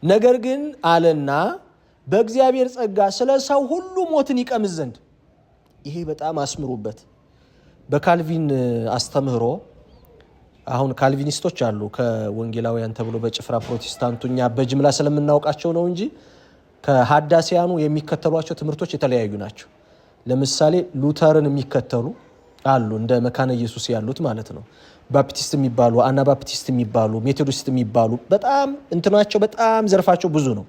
ነገር ግን አለና በእግዚአብሔር ጸጋ ስለ ሰው ሁሉ ሞትን ይቀምስ ዘንድ። ይሄ በጣም አስምሩበት። በካልቪን አስተምህሮ አሁን ካልቪኒስቶች አሉ ከወንጌላውያን ተብሎ በጭፍራ ፕሮቴስታንቱኛ በጅምላ ስለምናውቃቸው ነው እንጂ ከሐዳሲያኑ የሚከተሏቸው ትምህርቶች የተለያዩ ናቸው። ለምሳሌ ሉተርን የሚከተሉ አሉ እንደ መካነ ኢየሱስ ያሉት ማለት ነው። ባፕቲስት የሚባሉ አናባፕቲስት የሚባሉ ሜቶዲስት የሚባሉ በጣም እንትናቸው በጣም ዘርፋቸው ብዙ ነው።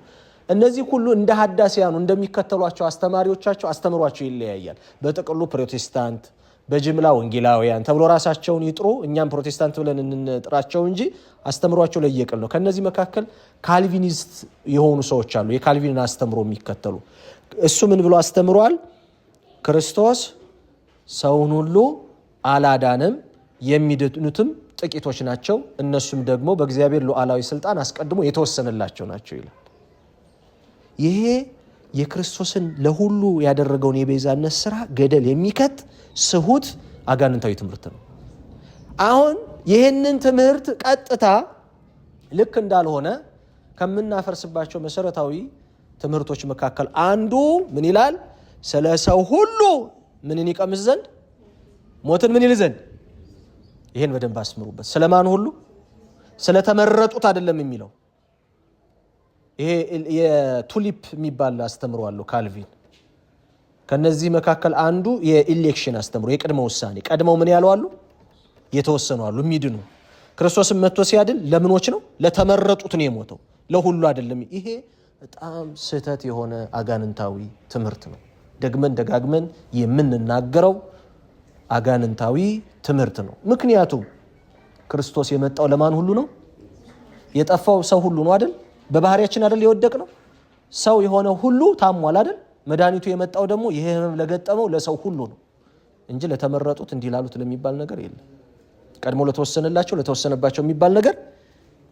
እነዚህ ሁሉ እንደ ሐዳሲያኑ እንደሚከተሏቸው አስተማሪዎቻቸው አስተምሯቸው ይለያያል። በጥቅሉ ፕሮቴስታንት በጅምላ ወንጌላውያን ተብሎ ራሳቸውን ይጥሩ፣ እኛም ፕሮቴስታንት ብለን እንጥራቸው እንጂ አስተምሯቸው ለየቅል ነው። ከነዚህ መካከል ካልቪኒስት የሆኑ ሰዎች አሉ፣ የካልቪንን አስተምሮ የሚከተሉ። እሱ ምን ብሎ አስተምሯል? ክርስቶስ ሰውን ሁሉ አላዳንም፣ የሚድኑትም ጥቂቶች ናቸው፣ እነሱም ደግሞ በእግዚአብሔር ሉዓላዊ ስልጣን አስቀድሞ የተወሰነላቸው ናቸው ይላል። ይሄ የክርስቶስን ለሁሉ ያደረገውን የቤዛነት ስራ ገደል የሚከት ስሁት አጋንንታዊ ትምህርት ነው። አሁን ይህንን ትምህርት ቀጥታ ልክ እንዳልሆነ ከምናፈርስባቸው መሰረታዊ ትምህርቶች መካከል አንዱ ምን ይላል? ስለ ሰው ሁሉ ምንን ይቀምስ ዘንድ? ሞትን ምን ይል ዘንድ? ይሄን በደንብ አስምሩበት። ስለማን ሁሉ? ስለተመረጡት አይደለም የሚለው። ይሄ የቱሊፕ የሚባል አስተምሮ አለው ካልቪን። ከነዚህ መካከል አንዱ የኢሌክሽን አስተምሮ፣ የቅድመ ውሳኔ። ቀድመው ምን ያለው አሉ? የተወሰኑ አሉ የሚድኑ። ክርስቶስን መጥቶ ሲያድን ለምኖች ነው? ለተመረጡት ነው የሞተው፣ ለሁሉ አይደለም። ይሄ በጣም ስህተት የሆነ አጋንንታዊ ትምህርት ነው። ደግመን ደጋግመን የምንናገረው አጋንንታዊ ትምህርት ነው። ምክንያቱም ክርስቶስ የመጣው ለማን ሁሉ ነው? የጠፋው ሰው ሁሉ ነው አይደል? በባህሪያችን አይደል የወደቅ ነው። ሰው የሆነ ሁሉ ታሟል አይደል? መድኃኒቱ የመጣው ደግሞ ይሄ ህመም ለገጠመው ለሰው ሁሉ ነው እንጂ ለተመረጡት እንዲላሉት ለሚባል ነገር የለም። ቀድሞ ለተወሰነላቸው ለተወሰነባቸው የሚባል ነገር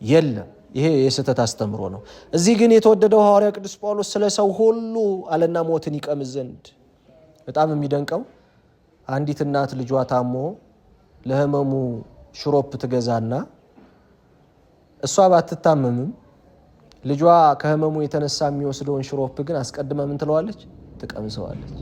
የለም። ይሄ የስህተት አስተምሮ ነው። እዚህ ግን የተወደደው ሐዋርያ ቅዱስ ጳውሎስ ስለ ሰው ሁሉ አለና ሞትን ይቀምስ ዘንድ። በጣም የሚደንቀው አንዲት እናት ልጇ ታሞ ለህመሙ ሽሮፕ ትገዛና እሷ ባትታመምም ልጇ ከህመሙ የተነሳ የሚወስደውን ሽሮፕ ግን አስቀድማ ምን ትለዋለች? ትቀምሰዋለች።